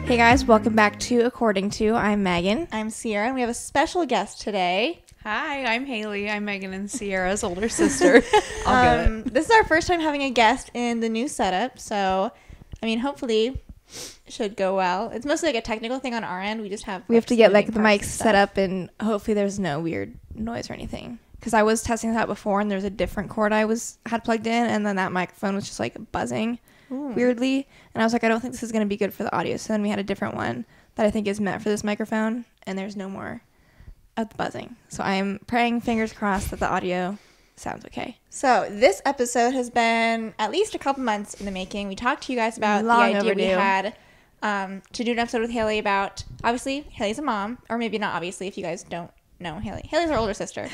Hey guys, welcome back to According To. I'm Megan. I'm Ciera, and we have a special guest today. Hi, I'm Haley. I'm Megan and Ciera's older sister. I'll get it. This is our first time having a guest in the new setup, so, I mean, hopefully it should go well. It's mostly like a technical thing on our end. We just have... We have to get like the mics set up, and hopefully there's no weird noise or anything. Because I was testing that before, and there's a different cord I had plugged in, and then that microphone was just like buzzing weirdly. And I was like, I don't think this is going to be good for the audio. So then we had a different one that I think is meant for this microphone, and there's no more of the buzzing. So I am praying, fingers crossed, that the audio sounds okay. So this episode has been at least a couple months in the making. We talked to you guys about Long the idea overdue. we had to do an episode with Haley about, obviously, Haley's a mom, or maybe not obviously if you guys don't know Haley. Haley's our older sister.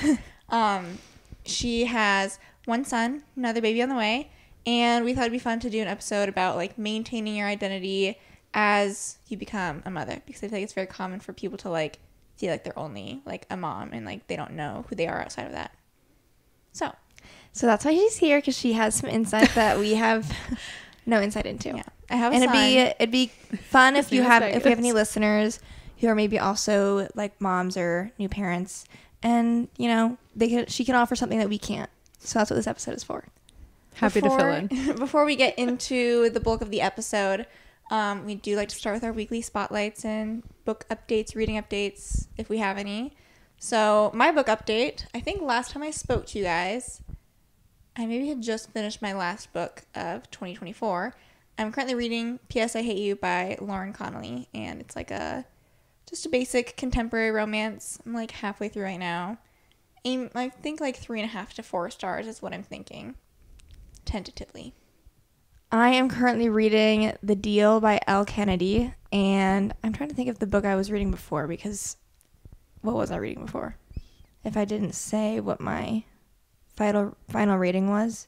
She has one son, another baby on the way, and we thought it'd be fun to do an episode about like maintaining your identity as you become a mother, because I feel like it's very common for people to like feel like they're only like a mom and like they don't know who they are outside of that. So that's why she's here, because she has some insight that we have no insight into. yeah, I have a And son. it'd be fun if we name is have Vegas. any listeners who are maybe also like moms or new parents, and you know she can offer something that we can't. So that's what this episode is for. Happy to fill in. Before we get into the bulk of the episode, we do like to start with our weekly spotlights and book updates, reading updates, if we have any. So my book update, I think last time I spoke to you guys, I maybe had just finished my last book of 2024. I'm currently reading P.S. I Hate You by Lauren Connolly, and it's like just a basic contemporary romance. I'm like halfway through right now. I think like 3.5 to 4 stars is what I'm thinking. Tentatively. I am currently reading The Deal by Elle Kennedy, and I'm trying to think of the book I was reading before, because what was I reading before? If I didn't say what my final rating was.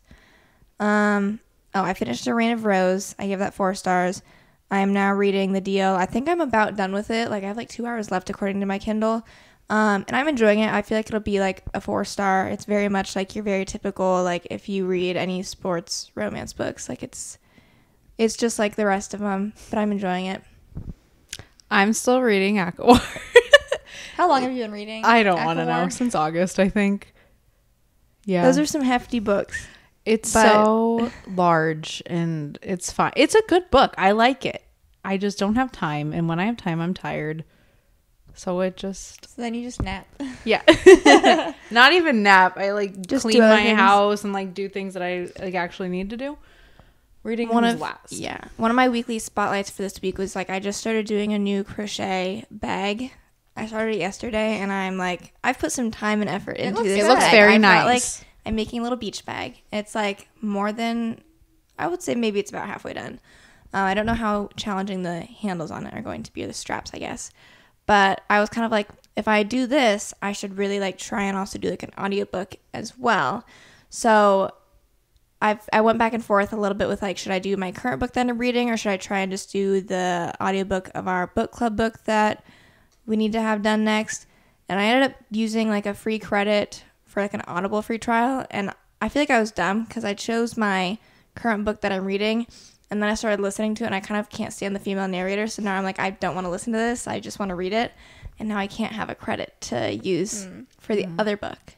I finished A Reign of Rose. I gave that 4 stars. I am now reading The Deal. I think I'm about done with it. Like I have like 2 hours left according to my Kindle. And I'm enjoying it. I feel like it'll be like a 4-star. It's very much like your very typical, like if you read any sports romance books, like it's just like the rest of them, but I'm enjoying it. I'm still reading Aquawar. How long have you been reading? I don't want to know. Aquawar? Since August, I think. Yeah. Those are some hefty books. It's but- so large and it's fine. It's a good book. I like it. I just don't have time. And when I have time, I'm tired. So it just... So then you just nap. Yeah. Not even nap. I like Just clean do other my things. house and like do things that I like actually need to do. Reading comes last. One of my weekly spotlights for this week was like I just started doing a new crochet bag. I started it yesterday, and I'm like, I've put some time and effort into looks this. good. It looks bag. very I've got, nice. like, I'm making a little beach bag. It's like more than, I would say maybe it's about halfway done. I don't know how challenging the handles on it are going to be, or the straps, I guess. But I was kind of like, if I do this, I should really like try and also do like an audiobook as well. So I went back and forth a little bit with like, should I do my current book that I'm reading, or should I try and just do the audiobook of our book club book that we need to have done next? And I ended up using like a free credit for like an Audible free trial, and I feel like I was dumb because I chose my current book that I'm reading, and then I started listening to it, and I kind of can't stand the female narrator, so now I'm like, I don't want to listen to this, I just want to read it, and now I can't have a credit to use for the other book.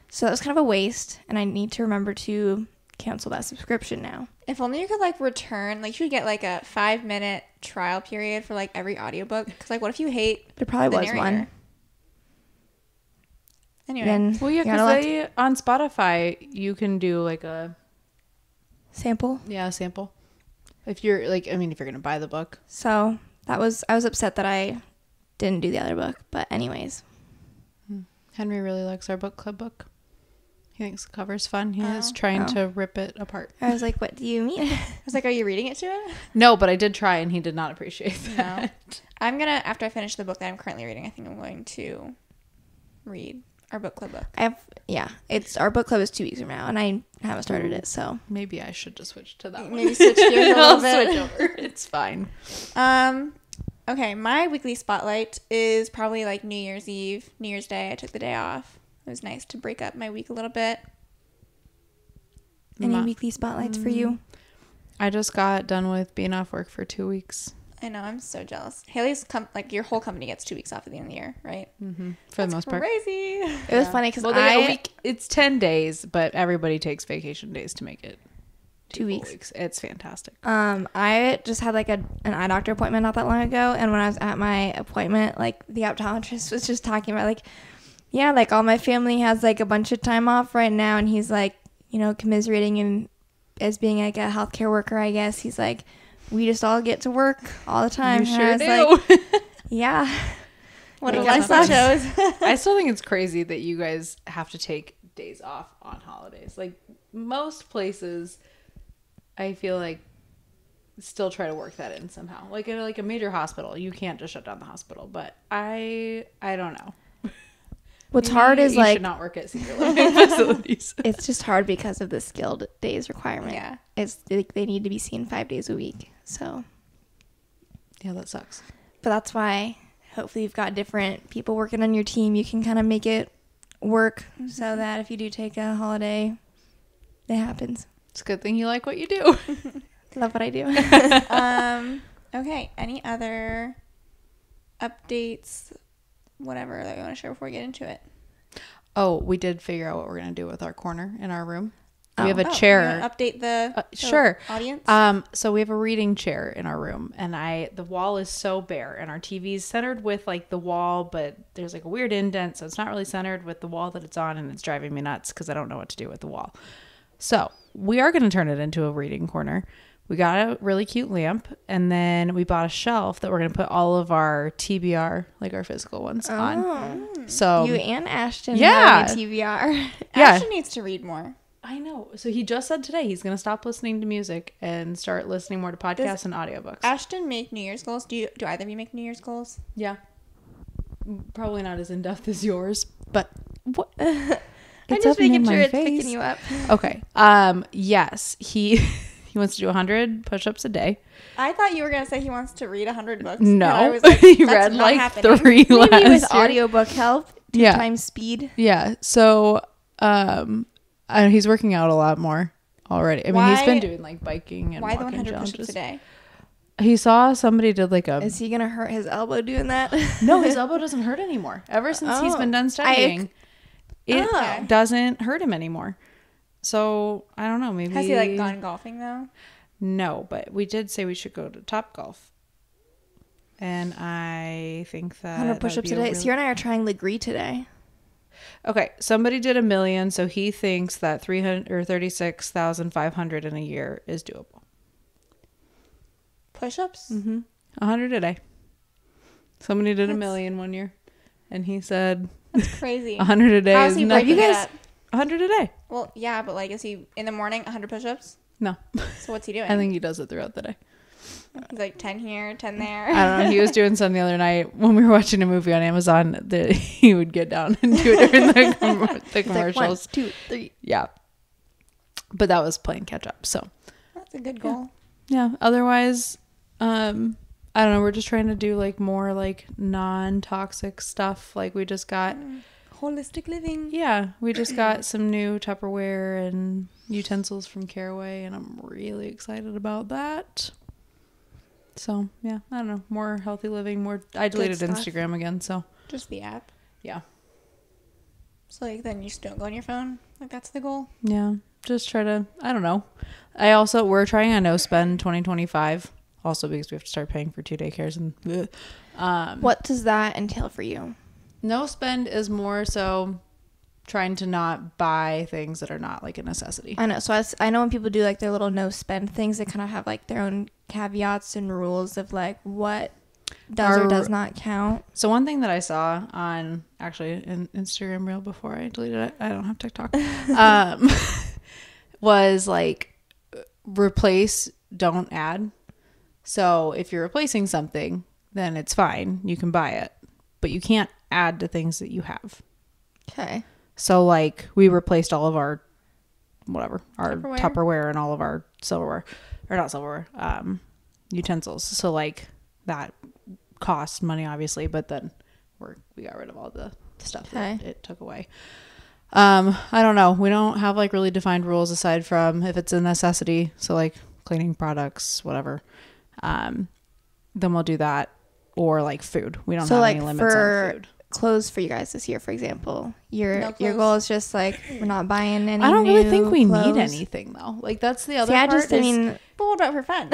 So that was kind of a waste, and I need to remember to cancel that subscription now. If only you could like return, like you should get like a 5-minute trial period for like every audiobook. Because like what if you hate There probably the was narrator? one. Anyway. Then Well, yeah, you gotta let because on Spotify, you can do like a sample. sample. If you're like, I mean, if you're going to buy the book. So I was upset that I didn't do the other book, but anyways. Henry really likes our book club book. He thinks the cover's fun. He is trying to rip it apart. I was like, what do you mean? I was like, are you reading it to him? No, but I did try, and he did not appreciate No. that. I'm gonna, after I finish the book that I'm currently reading, I think I'm going to read our book club book. It's our book club is 2 weeks from now, and I haven't started it, so. Maybe I should just switch to that one. Maybe switch gears a little I'll bit. switch over. It's fine. Okay, my weekly spotlight is probably like New Year's Eve, New Year's Day. I took the day off. It was nice to break up my week a little bit. Any weekly spotlights for you? I just got done with being off work for 2 weeks. I know. I'm so jealous. Haley's like your whole company gets 2 weeks off at the end of the year, right? Mm-hmm. For the most part. Crazy. It was funny because Well, they get a week. It's 10 days, but everybody takes vacation days to make it 2 weeks. It's fantastic. I just had like an eye doctor appointment not that long ago, and when I was at my appointment, like the optometrist was just talking about like, yeah, like all my family has like a bunch of time off right now, and he's like, you know, commiserating and as being like a healthcare worker, I guess. He's like, we just all get to work all the time. You And sure I was do. like, yeah. What a I life guess we chose. I still think it's crazy that you guys have to take days off on holidays. Like most places, I feel like still try to work that in somehow. Like at like a major hospital, you can't just shut down the hospital. But I don't know. What's Maybe hard is you like should not work at senior living facilities. it's just hard because of the skilled days requirement. Yeah. It's like they need to be seen 5 days a week. So, Yeah, that sucks. but that's why hopefully you've got different people working on your team. You can kind of make it work so that if you do take a holiday, it happens. It's a good thing you like what you do. Love what I do. Okay. Any other updates, whatever that you want to share before we get into it? Oh, we did figure out what we're going to do with our corner in our room. We Oh. have a You chair. wanna update the Sure. audience. So we have a reading chair in our room, and the wall is so bare, and our TV is centered with like the wall, but there's like a weird indent, so it's not really centered with the wall that it's on, and it's driving me nuts because I don't know what to do with the wall. So we are going to turn it into a reading corner. We got a really cute lamp, and then we bought a shelf that we're going to put all of our TBR, like our physical ones, on. So You and Ashton Yeah. having a TBR. yeah. Ashton needs to read more. I know. So he just said today he's going to stop listening to music and start listening more to podcasts and audiobooks. Ashton make New Year's goals? Do either of you make New Year's goals? Yeah. Probably not as in-depth as yours, but what? I'm It's just up in making sure my it's face. picking you up. Okay. Yes, he wants to do 100 push-ups a day. I thought you were going to say he wants to read 100 books. No. And I was like, he that's read not like happening. 3 Maybe last with year. audiobook help, 2 Yeah. times speed. Yeah. So, he's working out a lot more already. I mean, he's Why- been doing like biking and Why the walking 100 push-ups challenges. a day? He saw somebody did like a Is he going to hurt his elbow doing that? No, his elbow doesn't hurt anymore. Ever since he's been done studying, it Oh. doesn't hurt him anymore. So I don't know. Maybe Has he like gone golfing though? No, but we did say we should go to Top Golf, and I think that 100 push-ups a day. Sierra and I are trying Legree today. Okay, somebody did 1 million, so he thinks that 36,500 in a year is doable. Push-ups? 100 a day. Somebody did 1 million one year, and he said That's crazy. 100 a day How is is he nothing. breaking You it guys- up? 100 a day. Well, yeah, but like, is he in the morning 100 push-ups? No, So what's he doing? I think he does it throughout the day. He's like 10 here, 10 there. I don't know. He was doing some the other night when we were watching a movie on Amazon that he would get down and do it during the It's like 1, commercials. 2, 3. Yeah. But that was playing catch up. So, That's a good goal. yeah. Otherwise, I don't know. We're just trying to do like more like non-toxic stuff. Like we just got, Holistic living. yeah, we just got some new Tupperware and utensils from Caraway, and I'm really excited about that. So, yeah, I don't know. More healthy living, more. I deleted stuff. Instagram again, so Just the app. yeah. So like then you just don't go on your phone? Like that's the goal? Yeah, just try to, I don't know. We're trying a no spend 2025 also because we have to start paying for 2 daycares and What does that entail for you? no spend is more so trying to not buy things that are not like a necessity. I know. So I know when people do like their little no spend things, they kind of have like their own caveats and rules of like what does or does not count. So one thing that I saw on actually an Instagram reel before I deleted it, I don't have TikTok, was like replace, don't add. So if you're replacing something, then it's fine. You can buy it, but you can't add to things that you have. Okay. So like we replaced all of our whatever, our Tupperware. Tupperware and all of our silverware, or not silverware, utensils. So like that cost money obviously, but then we got rid of all the stuff that Okay. it took away. I don't know. We don't have like really defined rules aside from if it's a necessity. So like cleaning products, whatever. then we'll do that. Or like food. We don't So have like any limits on food. Clothes for you guys this year, for example, your No your clothes. goal is just like we're not buying any. I don't really think we clothes. need anything though. Like that's the other See, part. I mean, But what about for fun?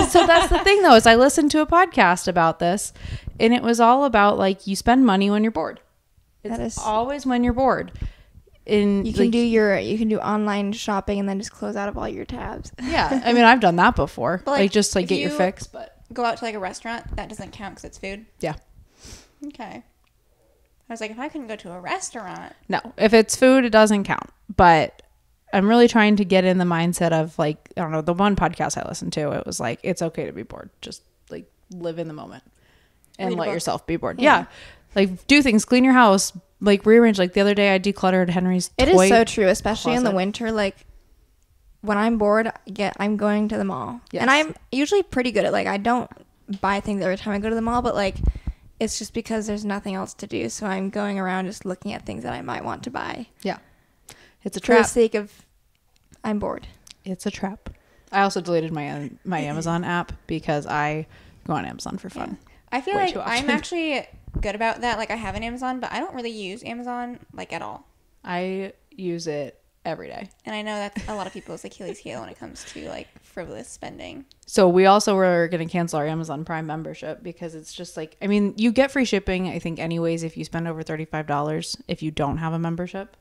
So that's the thing though, is I listened to a podcast about this, and it was all about like you spend money when you're bored. It's That is- always when you're bored. And you can do online shopping and then just close out of all your tabs. yeah. I mean, I've done that before. But, Like just like if get your you fix, but Go out to like a restaurant, that doesn't count because it's food. yeah. Okay. I was like, if I couldn't go to a restaurant. No, if it's food, it doesn't count. But I'm really trying to get in the mindset of like, I don't know, the one podcast I listened to, it was like, it's okay to be bored. Just like live in the moment and Read a let book. yourself be bored. Yeah. Like do things, clean your house, like rearrange. Like the other day I decluttered Henry's It toy is so true, especially in the closet. winter. Like when I'm bored, I'm going to the mall, Yes. and I'm usually pretty good at like I don't buy things every time I go to the mall, but like it's just because there's nothing else to do, so I'm going around just looking at things that I might want to buy Yeah. It's a for the trap. sake of I'm bored. It's a trap. I also deleted my Amazon app because I go on Amazon for fun. I feel Way like too I'm often. actually good about that. Like I have an Amazon, but I don't really use Amazon like at all. I use it every day. And I know that's a lot of people's Achilles heel when it comes to like frivolous spending. So we also were going to cancel our Amazon Prime membership because it's just like, I mean, you get free shipping, I think, anyways, if you spend over $35 if you don't have a membership.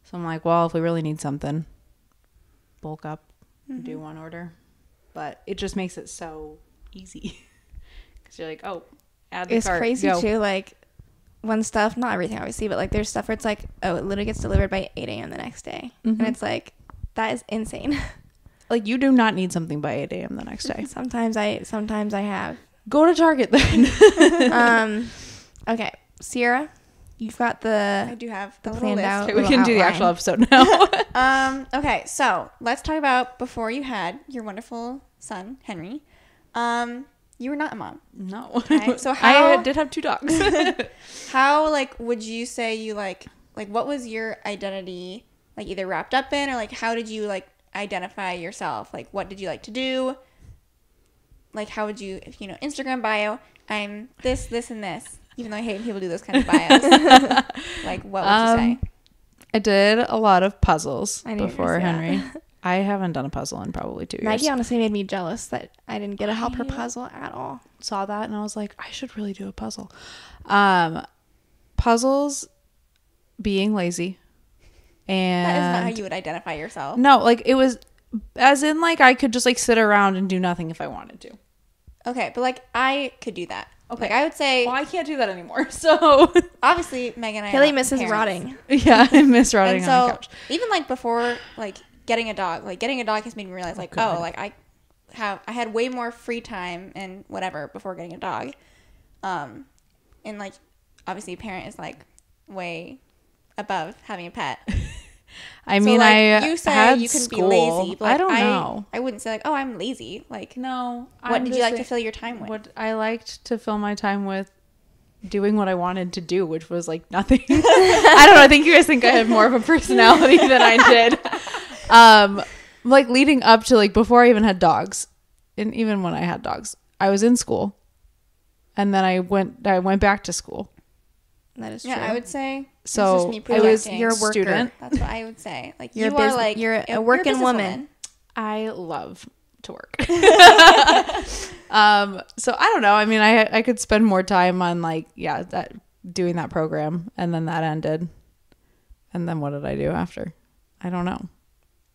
So I'm like, well, if we really need something, bulk up, do one order. But it just makes it so easy because you're like, oh, add the It's cart, crazy go. too. Like when stuff, not everything obviously, but like there's stuff where it's like, oh, it literally gets delivered by 8 a.m. the next day, and it's like that is insane. Like you do not need something by 8 a.m. the next day. sometimes I have. Go to Target then. Okay, Ciera, you've got I the do have the little planned list. out. Okay, we little can do the outline. actual episode now. Okay, so let's talk about before you had your wonderful son, Henry. You were not a mom. No. Okay, so I how- did have 2 dogs. How like would you say you like what was your identity like either wrapped up in, or like how did you like identify yourself? Like what did you like to do? Like how would you, if Instagram bio, I'm this, and this, even though I hate when people do those kind of bios. Like what would you say? I did a lot of puzzles I knew you were before gonna say Henry. I haven't done a puzzle in probably 2 years. Maggie honestly made me jealous that I didn't get to help her puzzle at all. Saw that and I was like, I should really do a puzzle. Puzzles, being lazy, and That is not how you would identify yourself. no, like it was, as in like I could just like sit around and do nothing if I wanted to. Okay, but like I could do that. Okay, like, I would say Well, I can't do that anymore. So obviously Megan and I. Haley are misses parents. rotting. yeah, I miss rotting And on the so couch. even like before like getting a dog has made me realize like God. oh like I had way more free time and whatever before getting a dog, and like obviously a parent is like way above having a pet. I So, mean, like, I you say had you can school. be lazy, but like, I don't know. I wouldn't say like oh I'm lazy. Like No. what did you like to fill your time with? What I liked to fill my time with doing what I wanted to do, which was like nothing. I don't know. I think you guys think I have more of a personality than I did. Like leading up to like before I even had dogs, and even when I had dogs, I was in school, and then I went back to school. That is true. Yeah, I would say. So it's just me I was projecting. You're a worker. student. That's what I would say. Like You're you a are bus- like you're a working woman. I love to work. So I don't know. I mean, I could spend more time on like, that doing that program, and then that ended. And then what did I do after? I don't know.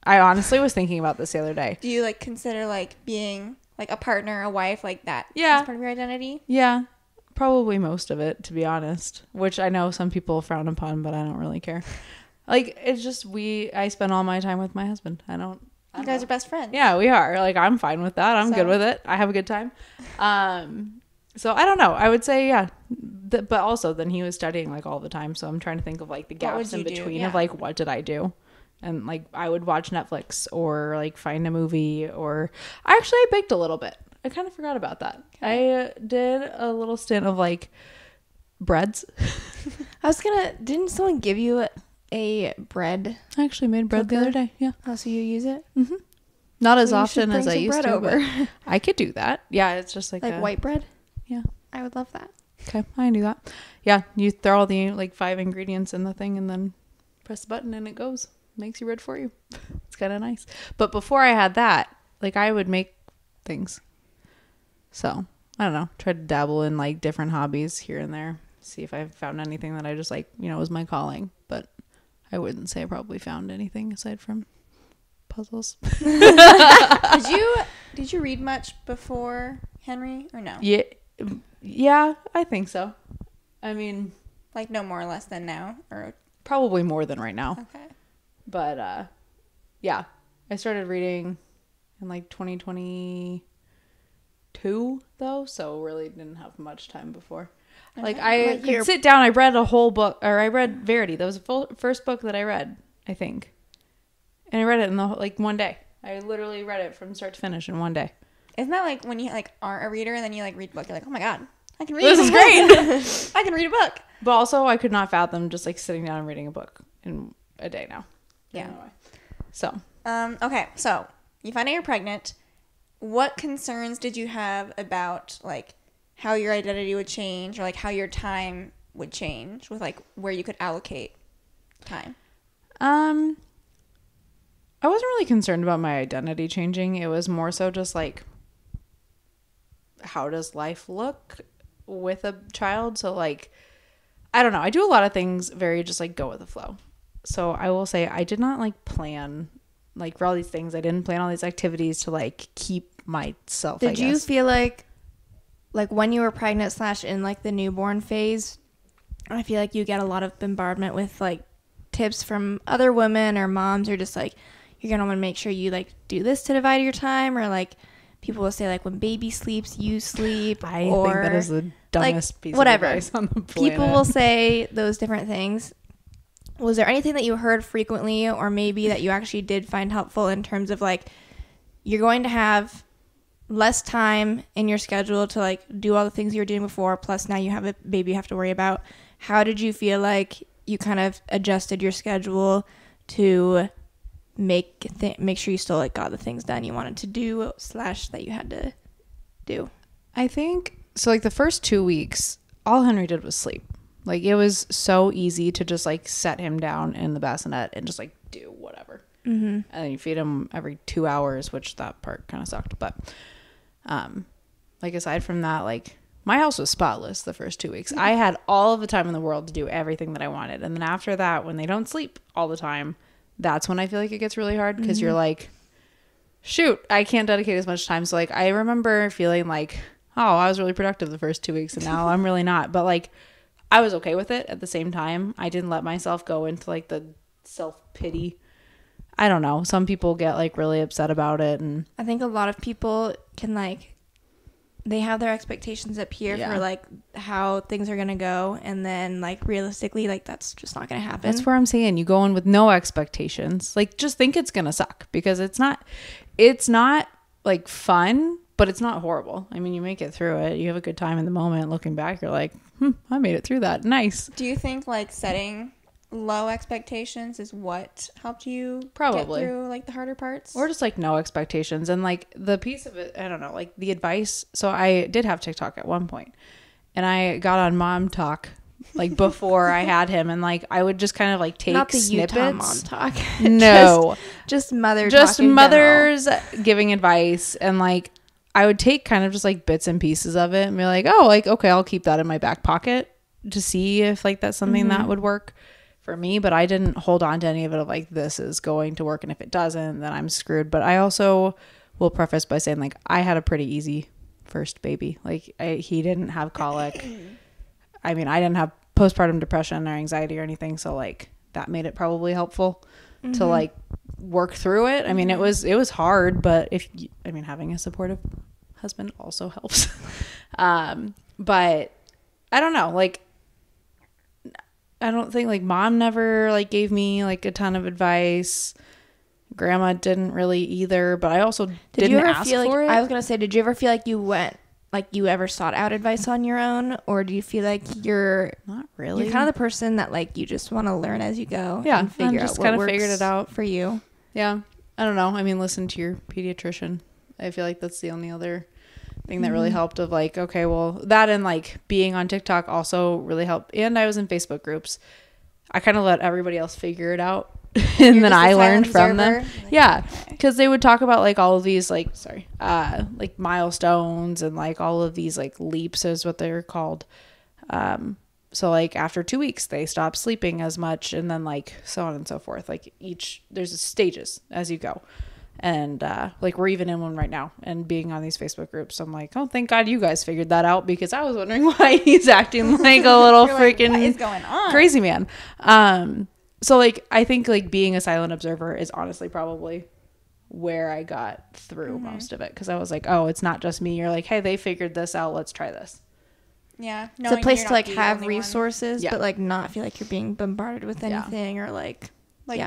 I honestly was thinking about this the other day. Do you like consider like being like a partner, a wife, like that? Yeah. As part of your identity? Yeah, probably most of it, to be honest, which I know some people frown upon, but I don't really care. Like, it's just I spend all my time with my husband. I don't You guys are best friends. Yeah, we are. Like, I'm fine with that. I'm So- good with it. I have a good time. So I don't know. I would say, yeah. But also then he was studying like all the time. So I'm trying to think of like the What gaps would in you do? between Yeah. of like, what did I do? And like, I would watch Netflix or like find a movie, or I baked a little bit. I kind of forgot about that. I did a little stint of like breads. Didn't someone give you a bread? I actually made bread the Cooker? other day. Yeah. Oh, so you use it? Mm-hmm. Not as Well, you should often as bring I some used bread to. over. But I could do that. Yeah, it's just like White bread. Yeah. I would love that. Okay, I can do that. Yeah, you throw all the like 5 ingredients in the thing and then press the button and it goes. Makes your bread for you. It's kind of nice. But before I had that, like I would make things. So I don't know. Try to dabble in like different hobbies here and there. See if I found anything that I just like, was my calling. But I wouldn't say I probably found anything aside from puzzles. Did you read much before Henry or no? Yeah, I think so. I mean, Like no more or less than now, or probably more than right now. okay. But yeah, I started reading in like 2022 though, so really didn't have much time before. Like I could sit down, I read a whole book, or I read Verity. That was the first book that I read, I think. And I read it in one day. I literally read it from start to finish in one day. Isn't that like when you like aren't a reader and then you like read a book? You're like, oh my god, I can read. This is great. I can read a book. But also, I could not fathom just like sitting down and reading a book in a day now. Yeah. So. Okay, so you find out you're pregnant. What concerns did you have about like how your identity would change or like how your time would change with like where you could allocate time? I wasn't really concerned about my identity changing. It was more so just like, how does life look with a child? So like, I don't know. I do a lot of things very just like go with the flow. So I will say I did not like plan like for all these things. I didn't plan all these activities to like keep myself. Did you feel like when you were pregnant / in like the newborn phase, I feel like you get a lot of bombardment with like tips from other women or moms, or just like you're gonna want to make sure you like do this to divide your time, or like people will say like when baby sleeps you sleep. I think that is the dumbest piece whatever. of advice on the planet. People will say those different things. Was there anything that you heard frequently, or maybe that you actually did find helpful in terms of like you're going to have less time in your schedule to like do all the things you were doing before, plus now you have a baby you have to worry about? How did you feel like you kind of adjusted your schedule to make sure you still like got the things done you wanted to do / that you had to do? I think so. Like the first 2 weeks, all Henry did was sleep. Like it was so easy to just like set him down in the bassinet and just like do whatever. Mm-hmm. And then you feed him every 2 hours, which that part kind of sucked. But like aside from that, like my house was spotless the first 2 weeks. I had all of the time in the world to do everything that I wanted. And then after that, when they don't sleep all the time, that's when I feel like it gets really hard, because you're like, shoot, I can't dedicate as much time. So like I remember feeling like, oh, I was really productive the first 2 weeks and now I'm really not. But like I was okay with it at the same time. I didn't let myself go into like the self-pity. I don't know. Some people get like really upset about it, and I think a lot of people can like, they have their expectations up here for like how things are going to go. And then like realistically, like that's just not going to happen. That's where I'm saying you go in with no expectations. Like just think it's going to suck, because it's not like fun, but it's not horrible. I mean, you make it through it. You have a good time in the moment. Looking back, you're like, I made it through that. Nice. Do you think like setting low expectations is what helped you Probably get through like the harder parts? Or just like no expectations. And like the piece of it, I don't know, like the advice. So I did have TikTok at one point, and I got on Mom Talk like before I had him, and like I would just kind of like take not the snippets. Utah Mom Talk. No, just mother. Just talk in mothers general. giving advice, and like I would take kind of just like bits and pieces of it and be like, oh, like okay, I'll keep that in my back pocket to see if like that's something that would work for me. But I didn't hold on to any of it of like, this is going to work, and if it doesn't, then I'm screwed. But I also will preface by saying like I had a pretty easy first baby. Like he didn't have colic. I mean, I didn't have postpartum depression or anxiety or anything, so like that made it probably helpful to like work through it. I mean, it was hard, but having a supportive husband also helps. But I don't know, like I don't think like Mom never like gave me like a ton of advice. Grandma didn't really either, but I also didn't ask for it. I was gonna say, did you ever feel like you ever sought out advice on your own, or do you feel like you're not really? You're kind of the person that like you just want to learn as you go. Yeah, and figure just out kind what of figured works it out for you. Yeah, I don't know. I mean, listen to your pediatrician. I feel like that's the only other thing that really helped of like, okay, well, that and like being on TikTok also really helped. And I was in Facebook groups. I kind of let everybody else figure it out. And then I learned from them. Like, yeah. Because they would talk about like all of these like, like milestones and like all of these like leaps is what they're called. So like after 2 weeks, they stop sleeping as much and then like so on and so forth. Like there's stages as you go. And like we're even in one right now and being on these Facebook groups. I'm like, oh, thank God you guys figured that out because I was wondering why he's acting like a little freaking what is going on? Crazy man. So like I think like being a silent observer is honestly probably where I got through most of it because I was like, oh, it's not just me. You're like, hey, they figured this out. Let's try this. Yeah. It's a place to like have resources, but like not feel like you're being bombarded with anything or like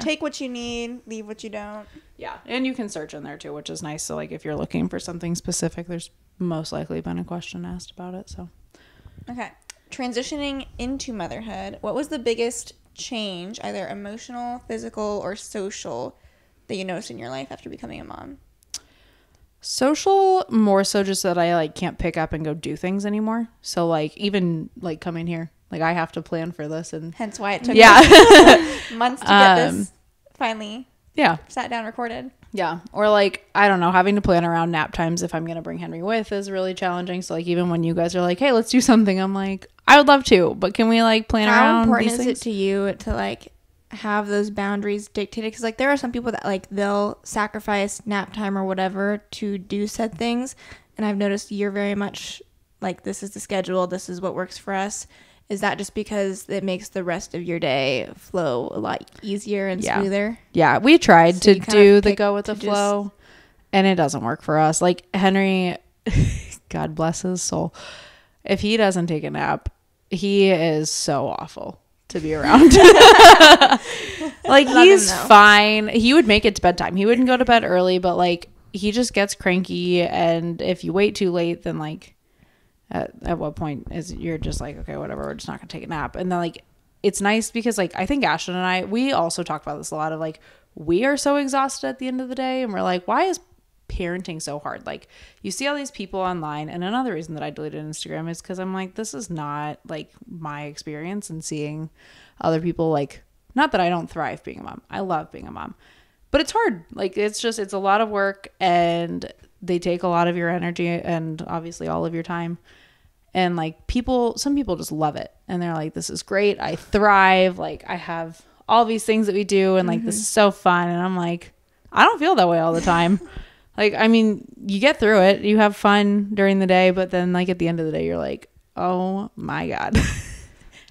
take what you need, leave what you don't. Yeah. And you can search in there too, which is nice. So like if you're looking for something specific, there's most likely been a question asked about it. So. Okay. Transitioning into motherhood, what was the biggest change, either emotional, physical, or social, that you noticed in your life after becoming a mom? Social, more so just that I like can't pick up and go do things anymore. So like even like coming here, like I have to plan for this and hence why it took months to get this finally sat down recorded. Yeah. Or like, I don't know, having to plan around nap times if I'm going to bring Henry with is really challenging. So like even when you guys are like, hey, let's do something, I'm like, I would love to, but can we like plan around how important these is things? it to you to like have those boundaries dictated? Because like there are some people that like they'll sacrifice nap time or whatever to do said things, and I've noticed you're very much like, this is the schedule, this is what works for us. Is that just because it makes the rest of your day flow a lot easier and smoother? Yeah, we tried to do the go with the flow, and it doesn't work for us. Like Henry, God bless his soul, if he doesn't take a nap, he is so awful to be around. Like he's fine. He would make it to bedtime. He wouldn't go to bed early, but like he just gets cranky, and if you wait too late, then like at what point is you're just like, okay, whatever, we're just not gonna take a nap. And then like it's nice because like I think Ashton and I, we also talk about this a lot of like we are so exhausted at the end of the day, and we're like, why is parenting so hard? Like you see all these people online, and another reason that I deleted Instagram is because I'm like, this is not like my experience, and seeing other people, like, not that I don't thrive being a mom, I love being a mom, but it's hard. Like it's a lot of work, and they take a lot of your energy and obviously all of your time. And like some people just love it, and they're like, this is great, I thrive, like I have all these things that we do, and like this is so fun. And I'm like, I don't feel that way all the time. Like, I mean, you get through it, you have fun during the day, but then like at the end of the day, you're like, oh my God,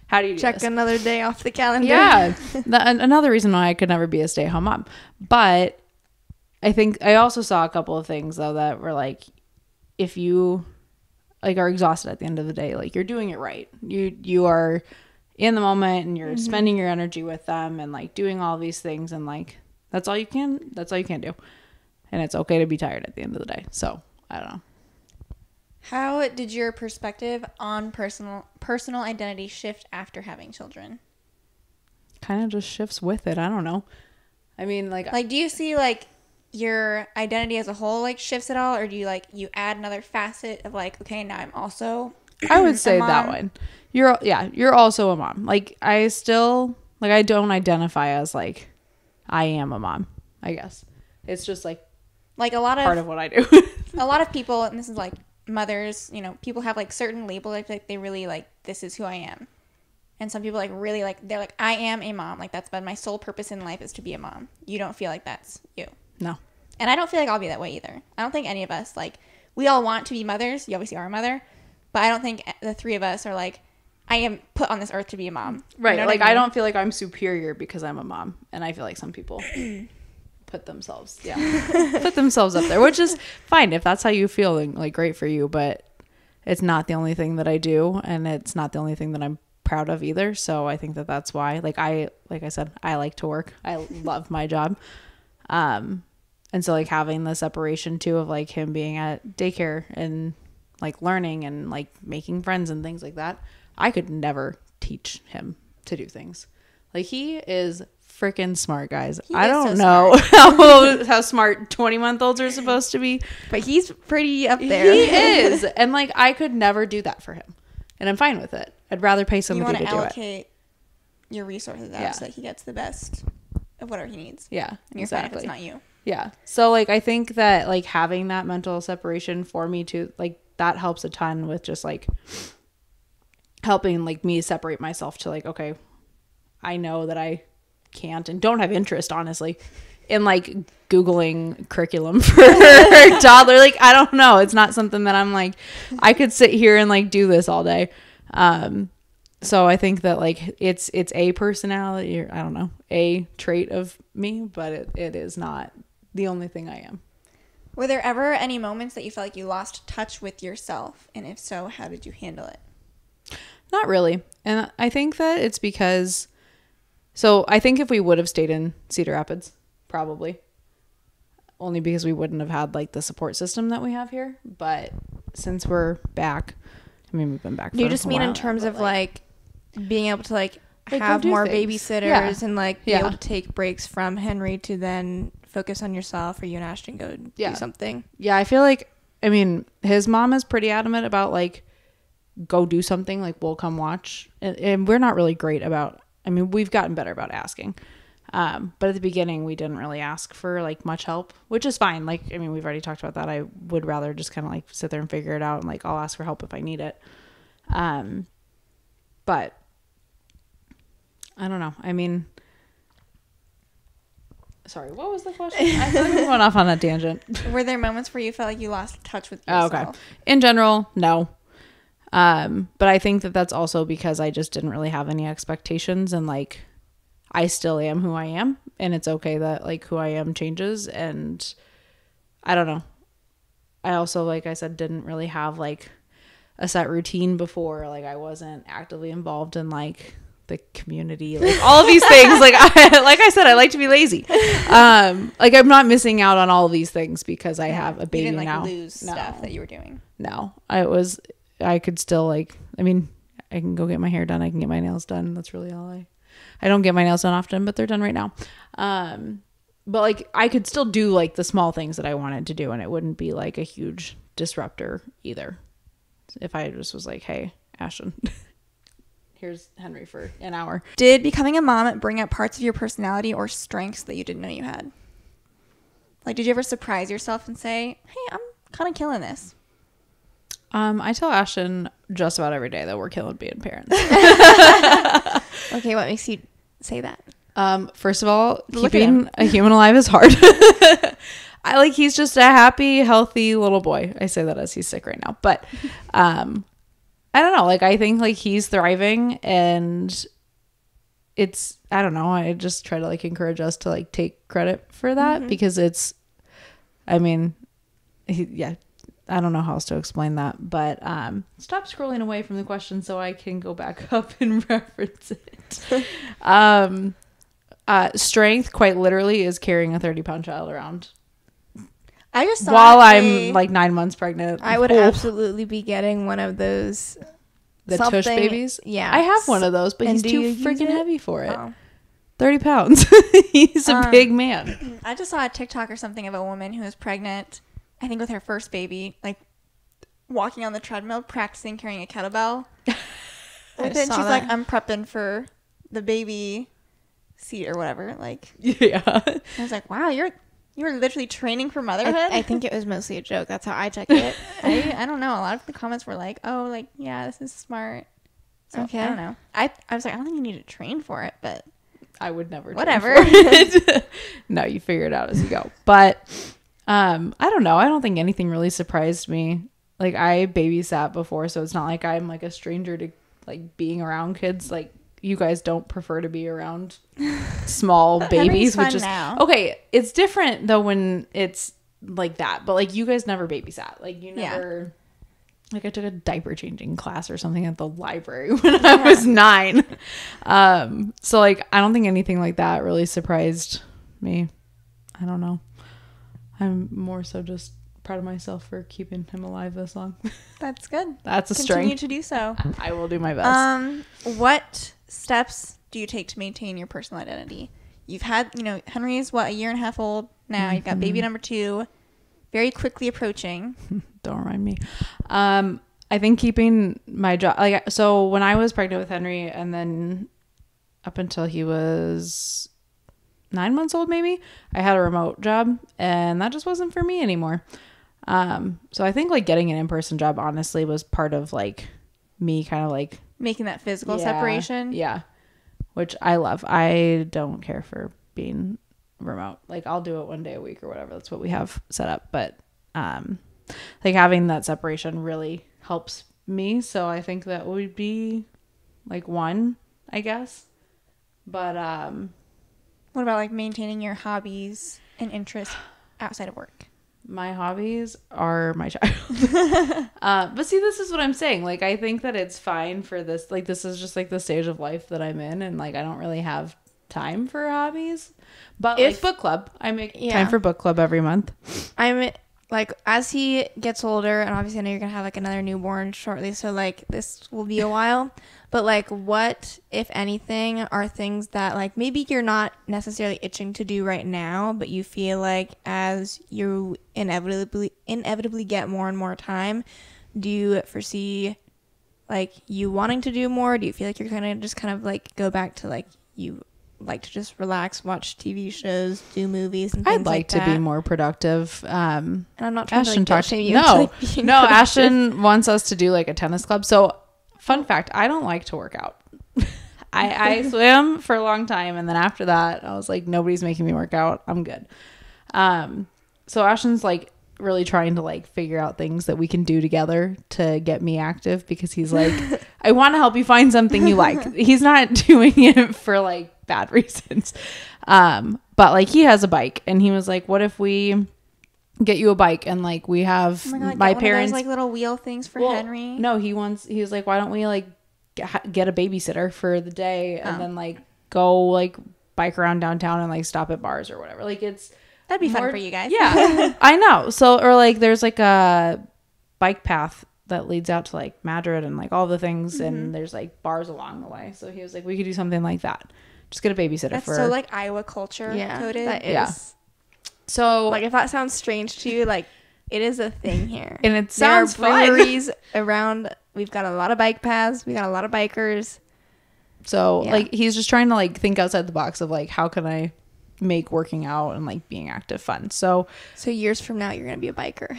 how do you do check this? Another day off the calendar? Yeah. Another reason why I could never be a stay-at-home mom. But I think I also saw a couple of things though that were like, if you like are exhausted at the end of the day, like you're doing it right. You are in the moment, and you're spending your energy with them, and like doing all these things, and like that's all you can do. And it's okay to be tired at the end of the day. So I don't know. How did your perspective on personal identity shift after having children? Kind of just shifts with it. I don't know. I mean, like do you see like your identity as a whole like shifts at all, or do you like you add another facet of like, okay, now I'm also I would say that one. You're also a mom. Like I still like I don't identify as like I am a mom, I guess. It's just like a lot of part of what I do. A lot of people, and this is like mothers, you know, people have like certain labels, like they really like, this is who I am. And some people like really like, they're like, I am a mom, like that's been my sole purpose in life is to be a mom. You don't feel like that's you. No. And I don't feel like I'll be that way either. I don't think any of us, like, we all want to be mothers. You obviously are a mother, but I don't think the three of us are like, I am put on this earth to be a mom. Right. You know like I mean? I don't feel like I'm superior because I'm a mom, and I feel like some people put themselves up there, which is fine if that's how you feel, and like great for you, but it's not the only thing that I do, and it's not the only thing that I'm proud of either. So I think that that's why, like I said, I like to work, I love my job, and so like having the separation too of like him being at daycare and like learning and like making friends and things like that, I could never teach him to do things. Like he is freaking smart, guys. He I is don't so know how smart 20-month-olds are supposed to be. But he's pretty up there. He is. And like, I could never do that for him. And I'm fine with it. I'd rather pay You somebody want to to do it. allocate your resources out so that he gets the best of whatever he needs. Yeah, And you're fine if it's not you. Yeah. So like, I think that like having that mental separation for me too, like that helps a ton with just like helping like me separate myself to like, okay, I know that I can't and don't have interest, honestly, in like Googling curriculum for a toddler. Like, I don't know. It's not something that I'm like, I could sit here and like do this all day. So I think that like it's a personality, or I don't know, a trait of me, but it is not the only thing I am. Were there ever any moments that you felt like you lost touch with yourself? And if so, how did you handle it? Not really. And I think that it's because, so I think if we would have stayed in Cedar Rapids, probably, only because we wouldn't have had like the support system that we have here. But since we're back, I mean, we've been back for Do you just a mean while in terms now, of but, like being able to like go have do more things. babysitters and like be Yeah. able to take breaks from Henry to then focus on yourself, or you and Ashton go do something? Yeah, I feel like, I mean, his mom is pretty adamant about like, go do something, like we'll come watch. And we're not really great about, I mean, we've gotten better about asking. But at the beginning, we didn't really ask for like much help, which is fine. Like, I mean, we've already talked about that. I would rather just kind of like sit there and figure it out, and like I'll ask for help if I need it. But I don't know. I mean, sorry, what was the question? I feel like we went off on a tangent. Were there moments where you felt like you lost touch with yourself? Oh, okay. In general, no. But I think that that's also because I just didn't really have any expectations, and like I still am who I am, and it's okay that like who I am changes. And I don't know. I also, like I said, didn't really have like a set routine before. Like I wasn't actively involved in like the community, like all of these things. Like I said, I like to be lazy. Like I'm not missing out on all of these things because I have a baby you didn't, like, now. lose stuff that you were doing. No, I could still like, I mean, I can go get my hair done. I can get my nails done. That's really all I don't get my nails done often, but they're done right now. But like I could still do like the small things that I wanted to do, and it wouldn't be like a huge disruptor either. If I just was like, hey, Ashton, here's Henry for an hour. Did becoming a mom bring out parts of your personality or strengths that you didn't know you had? Like, did you ever surprise yourself and say, hey, I'm kind of killing this? I tell Ashton just about every day that we're killing being parents. Okay, what makes you say that? First of all, Look at keeping a human alive is hard. He's just a happy, healthy little boy. I say that as he's sick right now, but I don't know. Like I think like he's thriving, and it's, I don't know. I just try to like encourage us to like take credit for that, because it's, I mean, I don't know how else to explain that, but stop scrolling away from the question so I can go back up and reference it. Strength, quite literally, is carrying a 30-pound child around I just saw while I'm like 9 months pregnant. I would absolutely be getting one of those. The tush babies. Yeah, I have one of those, but And he's do too you use freaking it? heavy for it. Oh. 30 pounds. He's a big man. I just saw a TikTok or something of a woman who was pregnant, I think with her first baby, like walking on the treadmill, practicing carrying a kettlebell. And then she's like, I'm prepping for the baby seat or whatever. Like, Yeah. I was like, wow, you were literally training for motherhood. I think it was mostly a joke. That's how I took it. I don't know. A lot of the comments were like, oh, like, yeah, this is smart. So, Okay. I don't know. I was like, I don't think you need to train for it, but I would never. whatever. No, you figure it out as you go. But I don't know. I don't think anything really surprised me. Like I babysat before, so it's not like I'm like a stranger to like being around kids. Like you guys don't prefer to be around small babies, fun which is now. okay. It's different though when it's like that. But like you guys never babysat. Like you never. Like I took a diaper changing class or something at the library when I was 9. So like I don't think anything like that really surprised me. I don't know. I'm more so just proud of myself for keeping him alive this long. That's good. That's a Continue strength. to do so. I will do my best. What steps do you take to maintain your personal identity? you've had, Henry's a year and a half old now. You've got baby number 2 very quickly approaching. Don't remind me. I think keeping my job, so when I was pregnant with Henry and then up until he was 9 months old, maybe, I had a remote job and that just wasn't for me anymore. So I think getting an in-person job honestly was part of me kind of making that physical separation. Yeah. Which I love. I don't care for being remote. I'll do it one day a week or whatever. That's what we have set up. But having that separation really helps me. So I think that would be one, I guess. But what about maintaining your hobbies and interests outside of work? My hobbies are my child. But see, this is what I'm saying. I think that it's fine for this. This is just the stage of life that I'm in. And I don't really have time for hobbies. But book club, I make time for book club every month. I'm as he gets older, and obviously I know you're going to have another newborn shortly. So this will be a while. But what, if anything, are things that maybe you're not necessarily itching to do right now, but you feel as you inevitably get more and more time, do you foresee you wanting to do more? Do you feel you're kind of go back to you like to just relax, watch TV shows, do movies and things I'd like to be more productive. And I'm not trying Ashton to shame you. No, Ashton wants us to do a tennis club. So fun fact, I don't like to work out. I swam for a long time. And then after that, I was nobody's making me work out. I'm good. So Ashton's really trying to figure out things that we can do together to get me active because he's I want to help you find something you like. He's not doing it for bad reasons. But he has a bike and he was what if we get you a bike and we have my parents those, little wheel things for Henry. No, he was why don't we get a babysitter for the day and then go bike around downtown and stop at bars or whatever. That'd be fun for you guys. Yeah. I know. So or there's a bike path that leads out to Madrid and all the things and there's bars along the way. So he was we could do something like that. Just get a babysitter. That's for so Iowa culture coded. That is. Yeah. So if that sounds strange to you, it is a thing here. And it sounds there are breweries around. We've got a lot of bike paths. We got a lot of bikers. So he's just trying to think outside the box of how can I make working out and being active fun. So years from now, you're gonna be a biker.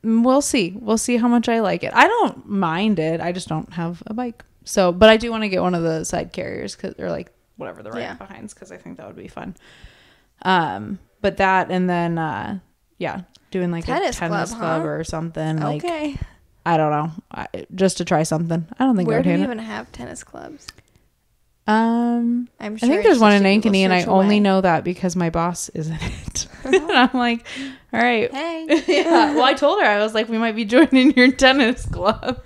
We'll see how much I like it. I don't mind it. I just don't have a bike. So, but I do want to get one of the side carriers or whatever the right behinds because I think that would be fun. But that and then doing a tennis club or something. Okay. I don't know. Just to try something. I don't think where I would do you hate even have tennis clubs? I'm sure I think there's one in Ankeny and I only know that because my boss is in it. And I'm all right. Hey. Yeah. Well, I told her, I was we might be joining your tennis club.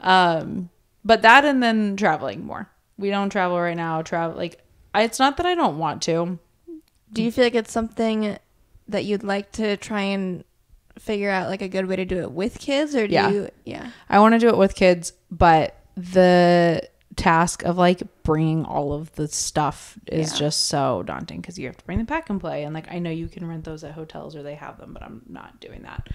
But that and then traveling more. We don't travel right now. It's not that I don't want to. Do you feel it's something that you'd like to try and figure out a good way to do it with kids or do you? Yeah. I want to do it with kids, but the task of bringing all of the stuff is just so daunting because you have to bring the pack and play and I know you can rent those at hotels or they have them, but I'm not doing that.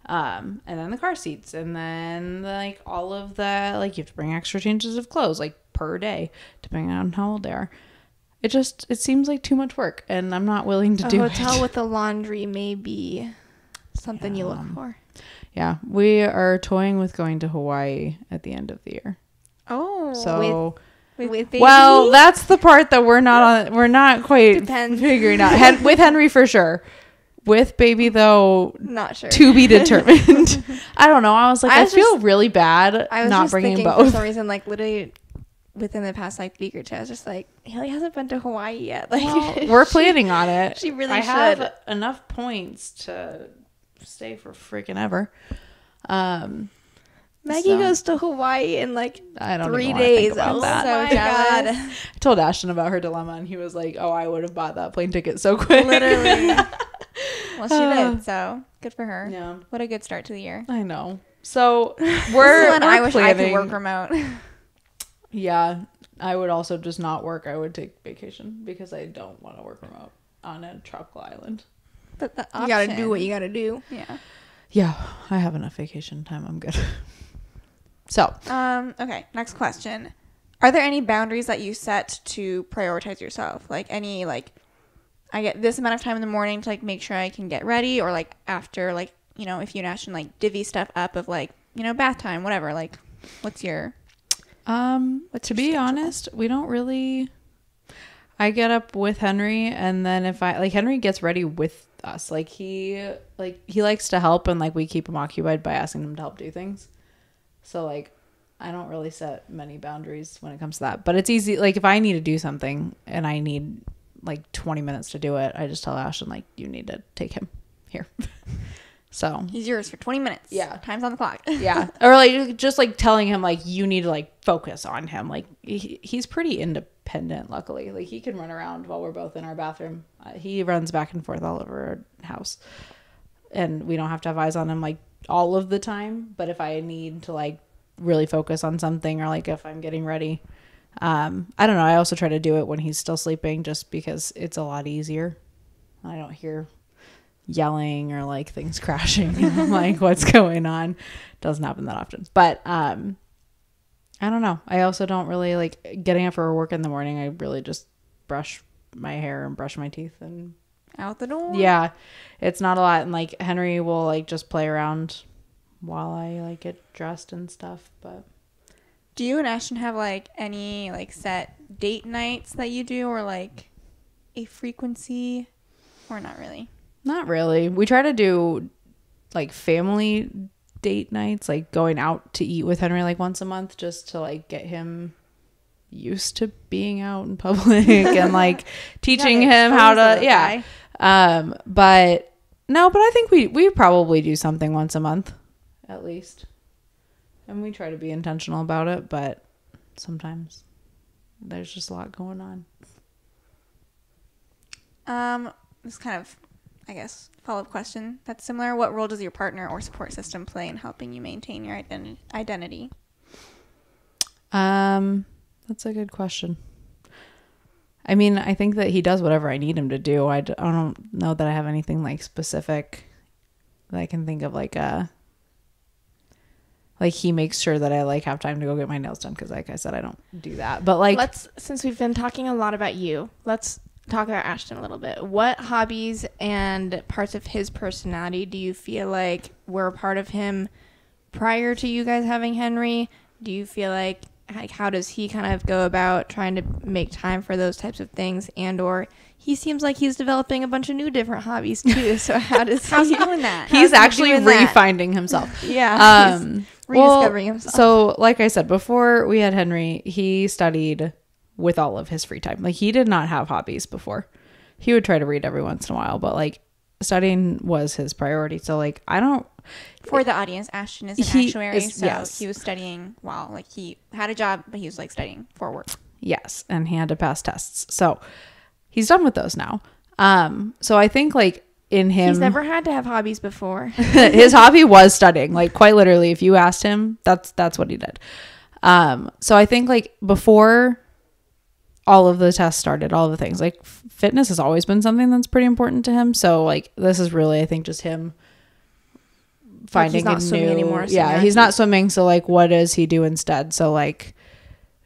And then the car seats and then all of the you have to bring extra changes of clothes per day depending on how old they are. It seems too much work and I'm not willing to do it. A hotel with a laundry may be something you look for. Yeah, we are toying with going to Hawaii at the end of the year. Oh, so with baby? Well, that's the part that we're not quite figuring out. With Henry for sure. With baby though, not sure. To be determined. I don't know. I was I feel really bad not bringing both. For some reason, literally within the past week or two, I was just Haley hasn't been to Hawaii yet. Well, we're planning on it. She really I should. have enough points to stay for freaking ever. Maggie goes to Hawaii in I don't 3 days. Oh that. So God. I told Ashton about her dilemma and he was oh, I would have bought that plane ticket so quick. Literally. Well, she did, so good for her. Yeah. What a good start to the year. I know. So we're I wish planning. I could work remote. Yeah. I would also just not work. I would take vacation because I don't want to work remote on a tropical island. But the You gotta do option- what you gotta do. Yeah. Yeah, I have enough vacation time. I'm good. So, Okay, next question. Are there any boundaries that you set to prioritize yourself? Like any, like, I get this amount of time in the morning to, like, make sure I can get ready, or, like, after, like, you know, if you and Ashton, like, divvy stuff up of, like, you know, bath time, whatever. Like, what's your... to be honest, we don't really... I get up with Henry, and then if I... Like, Henry gets ready with us. Like, he likes to help, and, like, we keep him occupied by asking him to help do things. So, like, I don't really set many boundaries when it comes to that. But it's easy. Like, if I need to do something and I need, like, 20 minutes to do it, I just tell Ashton, like, you need to take him here. So. He's yours for 20 minutes. Yeah. Time's on the clock. Yeah. Or, like, just, like, telling him, like, you need to, like, focus on him. Like, he's pretty independent, luckily. Like, he can run around while we're both in our bathroom. He runs back and forth all over our house. And we don't have to have eyes on him, like, all of the time. But if I need to, like, really focus on something, or, like, if I'm getting ready, I don't know. I also try to do it when he's still sleeping, just because it's a lot easier. I don't hear yelling or, like, things crashing. I'm like, what's going on? Doesn't happen that often. But I don't know. I also don't really like getting up for work in the morning. I really just brush my hair and brush my teeth and Out the door. yeah, it's not a lot. And, like, Henry will, like, just play around while I, like, get dressed and stuff. But Do you and Ashton have, like, any, like, set date nights that you do, or, like, a frequency, or not really? not really. We try to do, like, family date nights, like going out to eat with Henry, like, once a month, just to, like, get him used to being out in public and, like, teaching him how to but no, but I think we probably do something once a month at least, and we try to be intentional about it, but sometimes there's just a lot going on. This kind of, I guess, follow-up question that's similar. What role does your partner or support system play in helping you maintain your identity? That's a good question. I mean, I think that he does whatever I need him to do. I don't know that I have anything, like, specific that I can think of, like he makes sure that I, like, have time to go get my nails done, because, like I said, I don't do that. But, like, Since we've been talking a lot about you, let's talk about Ashton a little bit. What hobbies and parts of his personality do you feel like were a part of him prior to you guys having Henry? Do you feel like how does he kind of go about trying to make time for those types of things? And or he seems like he's developing a bunch of new different hobbies too. So how's he doing that? He's actually refinding himself. Yeah. He's rediscovering himself. So, like I said, before we had Henry, he studied with all of his free time. Like, he did not have hobbies before. He would try to read every once in a while, but, like, studying was his priority. So, like, I don't... For the audience, Ashton is an actuary, so yes. he was studying while, like, he had a job, but he was, like, studying for work. Yes, and he had to pass tests. So, he's done with those now. So I think, like, in him... He's never had to have hobbies before. His hobby was studying. Like, quite literally, if you asked him, that's what he did. So I think, like, before all of the tests started, all of the things, like, fitness has always been something that's pretty important to him. So, like, this is really, I think, just him finding like, he's not swimming anymore. So yeah, he's not swimming. So, like, what does he do instead? So, like,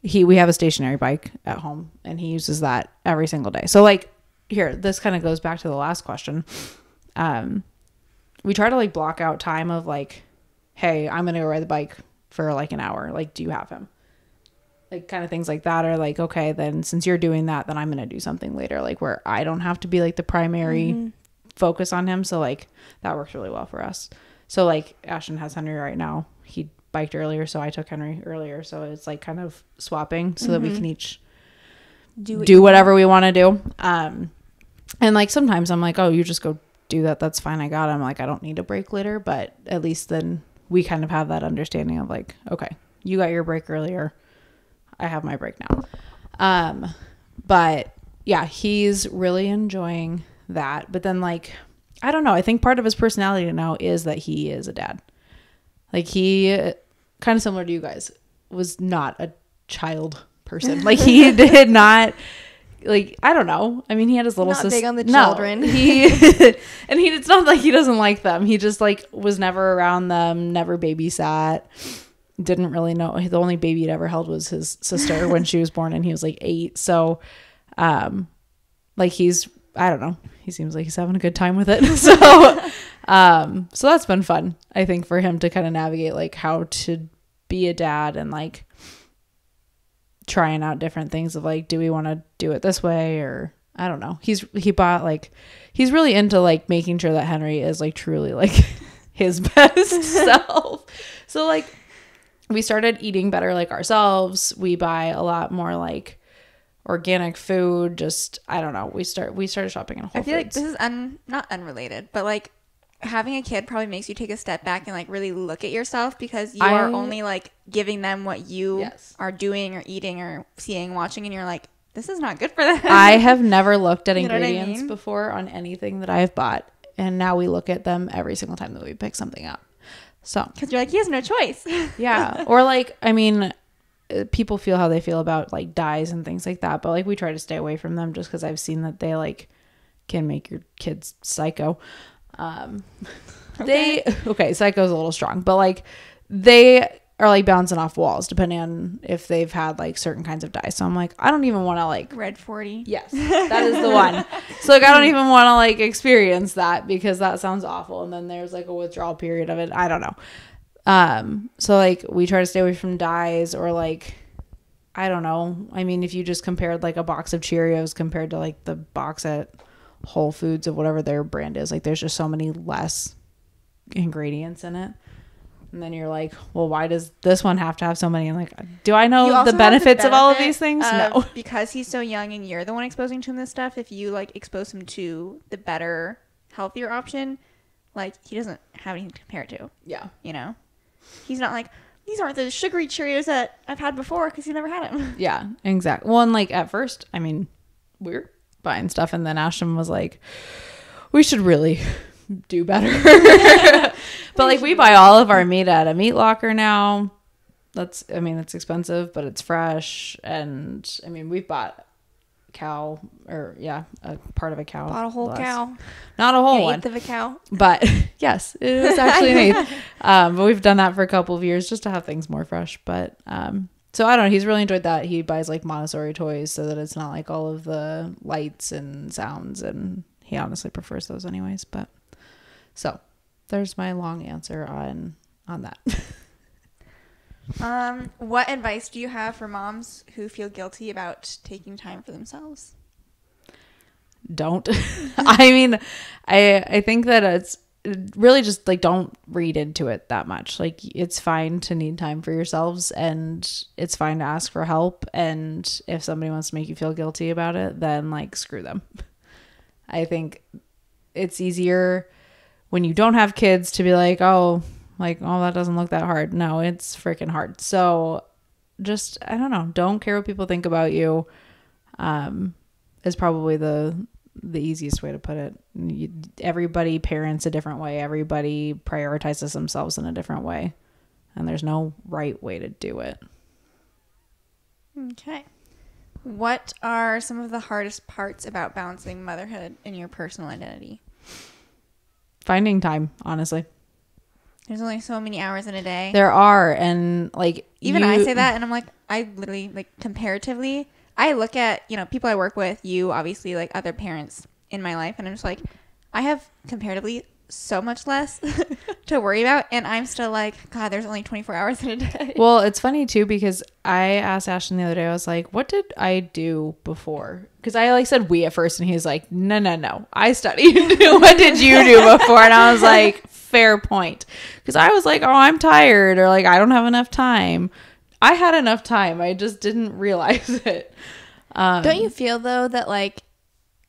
we have a stationary bike at home, and he uses that every single day. So, like, here, this kind of goes back to the last question. We try to, like, block out time of, like, hey, I'm gonna go ride the bike for, like, an hour. Like, do you have him? Like, kind of things like that are like, okay, then since you're doing that, then I'm gonna do something later, like, where I don't have to be, like, the primary focus on him. So, like, that works really well for us. So, like, Ashton has Henry right now. He biked earlier, so I took Henry earlier. So it's, like, kind of swapping so that we can each do whatever we want to do. And, like, sometimes I'm like, oh, you just go do that. That's fine. I got him. Like, I don't need a break later. But at least then we kind of have that understanding of, like, okay, you got your break earlier. I have my break now. But yeah, he's really enjoying that. But then, like, I don't know. I think part of his personality now is that he is a dad. Like, he, kind of similar to you guys, was not a child person. Like he did not, like, I don't know. I mean, he had his little Not big on the No, children. it's not like he doesn't like them. He just like was never around them, never babysat. Didn't really know. The only baby he'd ever held was his sister when she was born, and he was like 8. So, like I don't know. He seems like he's having a good time with it. So that's been fun, I think, for him to kind of navigate like how to be a dad and like trying out different things of like, do we want to do it this way, or I don't know. He's really into like making sure that Henry is like truly like his best self. So like we started eating better like ourselves. We buy a lot more like organic food. Just I don't know. We started shopping in Whole Foods. I feel like this is not unrelated, but like having a kid probably makes you take a step back and like really look at yourself, because you are only like giving them what you are doing or eating or seeing, watching, and you're like, this is not good for them. I have never looked at ingredients what I mean? before on anything that I've bought, and now we look at them every single time that we pick something up. So because you're like, he has no choice. yeah, or like I mean, people feel how they feel about like dyes and things like that, but like we try to stay away from them just because I've seen that they like can make your kids psycho. Psycho's a little strong, but like they are like bouncing off walls depending on if they've had like certain kinds of dye. So I'm like, I don't even want to like Red 40. Yes, that is the one. So like I don't even want to like experience that because that sounds awful, and then there's like a withdrawal period of it. I don't know. So like we try to stay away from dyes, or like I don't know. I mean, if you just compared like a box of Cheerios compared to like the box at Whole Foods of whatever their brand is, like there's just so many less ingredients in it, and then you're like, well, why does this one have to have so many? And like, do I know the benefits of all of these things? No, because he's so young and you're the one exposing to him this stuff. If you like expose him to the better, healthier option, like he doesn't have anything to compare it to. Yeah, you know, he's not like, these aren't the sugary Cheerios that I've had before, because he never had them. Yeah, exactly. Well, and like at first, I mean, we're buying stuff, and then Ashton was like, we should really do better. But like we buy all of our meat at a meat locker now. It's expensive, but it's fresh. And I mean, we've bought a part of a cow. Bought a whole cow. Not a whole one. Eighth of a cow. But yes, it was actually an eighth. But we've done that for a couple of years just to have things more fresh. But so I don't know. He's really enjoyed that. He buys like Montessori toys so that it's not like all of the lights and sounds, and he honestly prefers those anyways. But so there's my long answer on that. What advice do you have for moms who feel guilty about taking time for themselves? Don't. I mean, I think that it's really just like don't read into it that much. Like it's fine to need time for yourselves, and it's fine to ask for help, and if somebody wants to make you feel guilty about it, then like screw them. I think it's easier when you don't have kids to be like, oh, that doesn't look that hard. No, it's freaking hard. So just, I don't know, don't care what people think about you, is probably the easiest way to put it. Everybody parents a different way. Everybody prioritizes themselves in a different way, and there's no right way to do it. Okay. What are some of the hardest parts about balancing motherhood and your personal identity? Finding time, honestly. There's only so many hours in a day. There are, and like even I say that, and I'm like, I literally like comparatively, I look at, people I work with, you obviously, like other parents in my life, and I'm just like, I have comparatively so much less to worry about, and I'm still like, God, there's only 24 hours in a day. Well, it's funny too, because I asked Ashton the other day, I was like, what did I do before? Because I like said we at first, and he's like, no, I studied. What did you do before? And I was like, fair point. Because I was like, oh, I'm tired, or like I don't have enough time. I had enough time, I just didn't realize it. Don't you feel though that like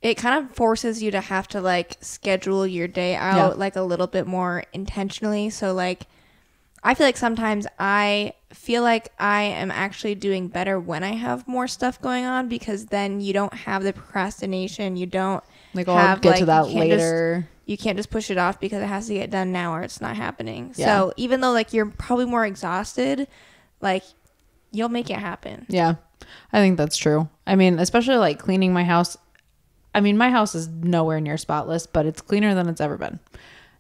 it kind of forces you to have to like schedule your day out like a little bit more intentionally? So like I feel like sometimes I feel like I am actually doing better when I have more stuff going on, because then you don't have the procrastination. You don't like, I'll get to that later. You can't just push it off because it has to get done now or it's not happening. Yeah. So even though like you're probably more exhausted, like you'll make it happen. Yeah. I think that's true. I mean, especially like cleaning my house. I mean, my house is nowhere near spotless, but it's cleaner than it's ever been.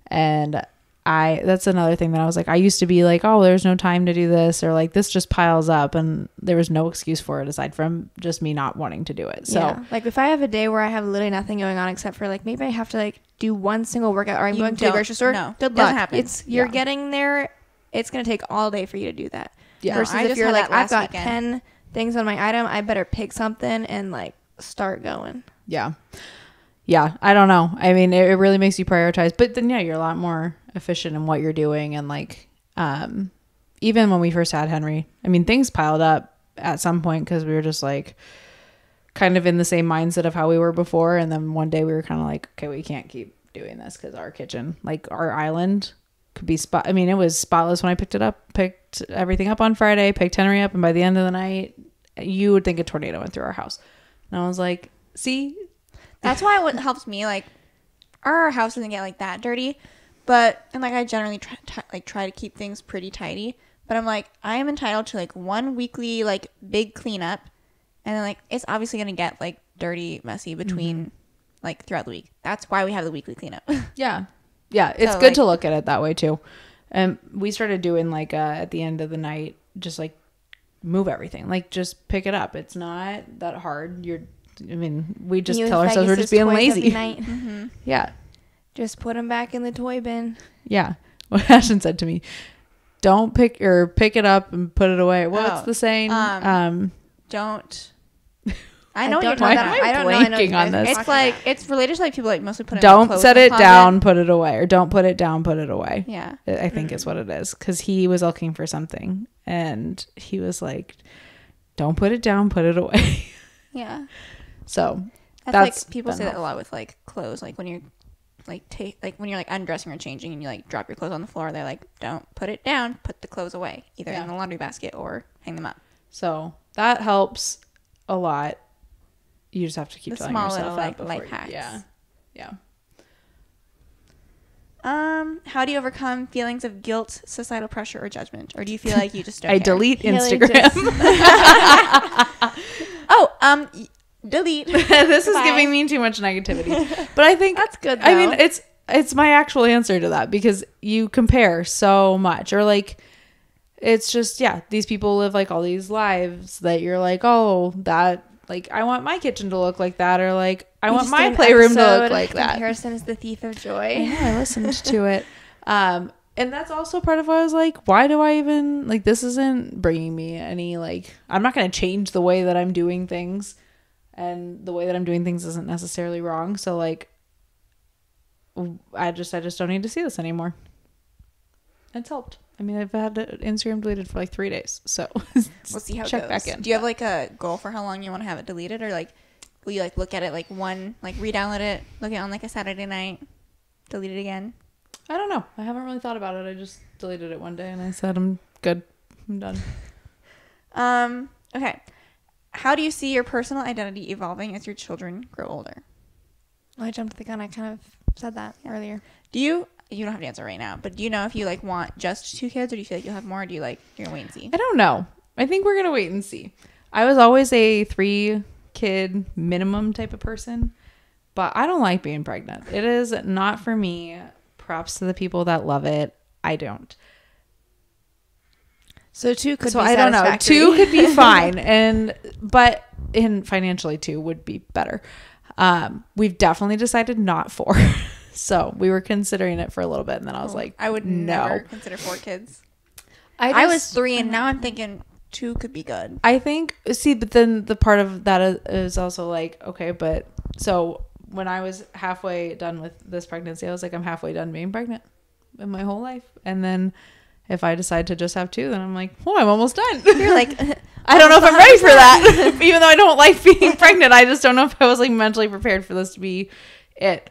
And that's another thing that I was like, I used to be like, oh, there's no time to do this, or like this just piles up, and there was no excuse for it aside from just me not wanting to do it. So yeah. Like if I have a day where I have literally nothing going on except for like maybe I have to like do one single workout, or I'm going to the grocery store. No, good luck. doesn't happen. You're getting there. It's going to take all day for you to do that. Yeah. Versus I if just you're had like, that I've last got weekend. 10 things on my item, I better pick something and like start going. yeah. Yeah. I don't know. I mean, it really makes you prioritize, but then yeah, you're a lot more efficient in what you're doing. And like, even when we first had Henry, I mean, things piled up at some point because we were just like kind of in the same mindset of how we were before. And then one day we were kind of like, okay, we can't keep doing this because our kitchen, like our island could be I mean, it was spotless when I picked everything up on Friday, picked Henry up. And by the end of the night, you would think a tornado went through our house. And I was like, see, That's why what helps me, like, our house doesn't get like that dirty, but and like I generally try to keep things pretty tidy. But I'm like, I am entitled to like one weekly like big cleanup, and then like it's obviously gonna get like dirty, messy between like throughout the week. That's why we have the weekly cleanup. yeah, it's So, good like- to look at it that way too. And we started doing like at the end of the night, just like move everything, like just pick it up. It's not that hard. I mean, we just You tell and ourselves we're Vegas' just being toys every lazy. night. Yeah. Just put them back in the toy bin. Yeah. What Ashton said to me, don't pick it up and put it away. What's the saying? Don't. I know what you're don't talking know about. Why I am don't I know. I know blanking what on you're this? It's like it's related to like people like mostly put Don't clothes set in the it closet. down, put it away, or don't put it down, put it away. Yeah. I think is what it is, because he was looking for something and he was like, don't put it down, put it away. Yeah. So That's like people been say that a helpful. lot with like clothes, like when you're like when you're like undressing or changing and you like drop your clothes on the floor, they're like, don't put it down, put the clothes away, either Yeah. in the laundry basket or hang them up. So that helps a lot. You just have to keep The telling small yourself little, that like, before life you- hacks. Yeah. How do you overcome feelings of guilt, societal pressure, or judgment? Or do you feel like you just don't I care? delete Healing Instagram. Delete. This is Goodbye. giving me too much negativity. But I think That's good, I mean, though. it's my actual answer to that, because you compare so much, or like it's just, yeah, these people live like all these lives that you're like, oh, that, like, I want my kitchen to look like that, or like I want my playroom to look like that. Comparison is the thief of joy. Yeah, I listened to it. And that's also part of why I was like, why do I even, like, this isn't bringing me any, like, I'm not going to change the way that I'm doing things, and the way that I'm doing things isn't necessarily wrong. So like, I just don't need to see this anymore. It's helped. I mean, I've had Instagram deleted for like 3 days, so We'll see how it check goes. back in. Do you have like a goal for how long you want to have it deleted, or like will you like look at it like re-download it, look at it on like a Saturday night, delete it again? I don't know. I haven't really thought about it. I just deleted it one day and I said, I'm good. I'm done. Okay. How do you see your personal identity evolving as your children grow older? I jumped the gun. I kind of said that earlier. Do you don't have to answer right now, but do you know if you like want just 2 kids, or do you feel like you'll have more, or do you like you're gonna wait and see? I don't know. I think we're going to wait and see. I was always a 3-kid minimum type of person, but I don't like being pregnant. It is not for me. Props to the people that love it. I don't. So 2 could So be I don't know. satisfactory. 2 could be fine, but financially 2 would be better. We've definitely decided not 4. So we were considering it for a little bit, and then I was like, I would no. never consider 4 kids. I I was 3, and now I'm thinking 2 could be good. I think, see, but then the part of that is also like, okay, but so when I was halfway done with this pregnancy, I was like, I'm halfway done being pregnant in my whole life. And then if I decide to just have 2, then I'm like, oh, I'm almost done. You're like, I don't know if I'm ready for that. Even though I don't like being pregnant, I just don't know if I was like mentally prepared for this to be it.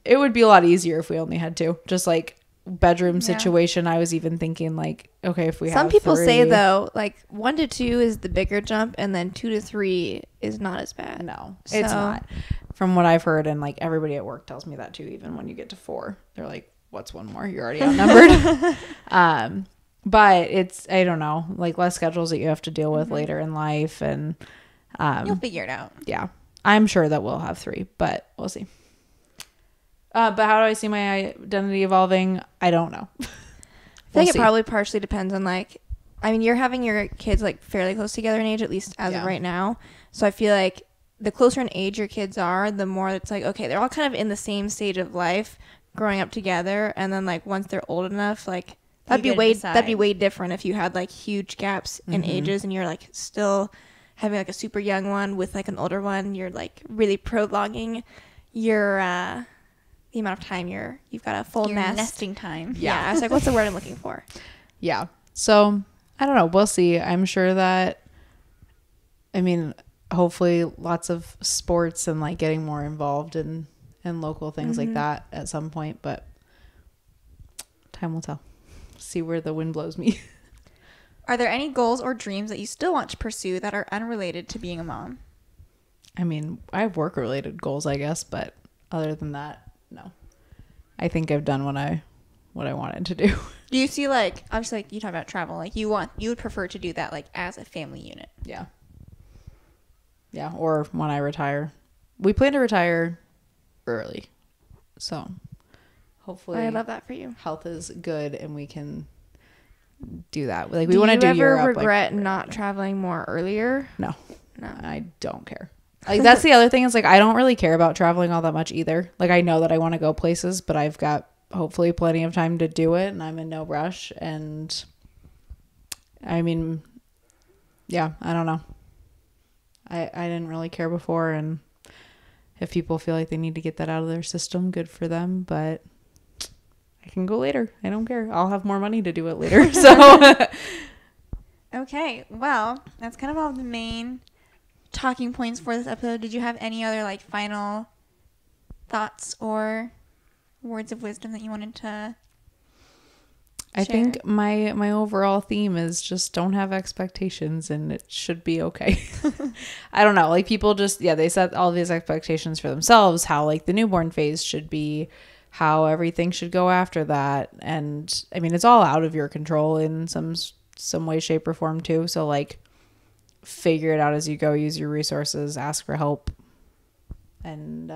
It would be a lot easier if we only had 2. Just like bedroom situation. I was even thinking like, okay, if we have some people 3. say though, like 1 to 2 is the bigger jump, and then 2 to 3 is not as bad. No, it's So- not. From what I've heard, and like everybody at work tells me that too. Even when you get to 4, they're like, "What's one more? You're already outnumbered." But it's, I don't know, like less schedules that you have to deal with later in life. And You'll figure it out. yeah, I'm sure that we'll have 3, but we'll see. But how do I see my identity evolving? I don't know. I think it probably partially depends on like, I mean, you're having your kids like fairly close together in age, at least as of right now. So I feel like the closer in age your kids are, the more it's like, okay, they're all kind of in the same stage of life, growing up together, and then like once they're old enough, like that'd be way different if you had like huge gaps in ages and you're like still having like a super young one with like an older one. You're like really prolonging your the amount of time you've got a full nesting time. Yeah, I was like, what's the word I'm looking for? Yeah. So I don't know. We'll see. I'm sure that, I mean, hopefully lots of sports and like getting more involved in local things like that at some point, but time will tell. See where the wind blows me. Are there any goals or dreams that you still want to pursue that are unrelated to being a mom? I mean, I have work related goals, I guess, but other than that, no. I think I've done what I wanted to do. Do you see, like, obviously, like you talk about travel, like you would prefer to do that like as a family unit? Yeah. Yeah, or when I retire. We plan to retire early. So hopefully I love that for you. Health is good and we can do that. Like we want to do Europe. Do you ever regret not traveling more earlier? No. I don't care. Like that's the other thing is like I don't really care about traveling all that much either. Like I know that I want to go places, but I've got hopefully plenty of time to do it and I'm in no rush. And I mean, yeah, I don't know. I didn't really care before, and if people feel like they need to get that out of their system, good for them, but I can go later. I don't care. I'll have more money to do it later. So okay, well, that's kind of all the main talking points for this episode. Did you have any other like final thoughts or words of wisdom that you wanted to I think my overall theme is just don't have expectations and it should be okay. I don't know. Like people just, they set all these expectations for themselves, how like the newborn phase should be, how everything should go after that. And I mean, it's all out of your control in some way, shape or form too. So like figure it out as you go, use your resources, ask for help. And,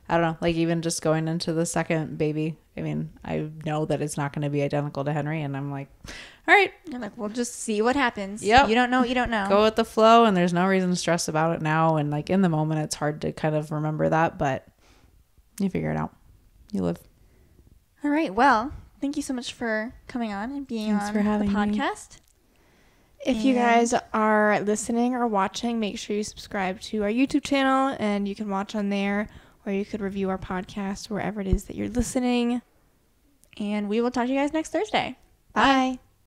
I don't know, like even just going into the second baby, I mean, I know that it's not going to be identical to Henry and I'm like, all right. You're like, we'll just see what happens. Yep. You don't know what you don't know. Go with the flow and there's no reason to stress about it now. And like in the moment, it's hard to kind of remember that, but you figure it out. You live. All right. Well, thank you so much for coming on and being on the podcast. If you guys are listening or watching, make sure you subscribe to our YouTube channel and you can watch on there. Or you could review our podcast wherever it is that you're listening. And we will talk to you guys next Thursday. Bye.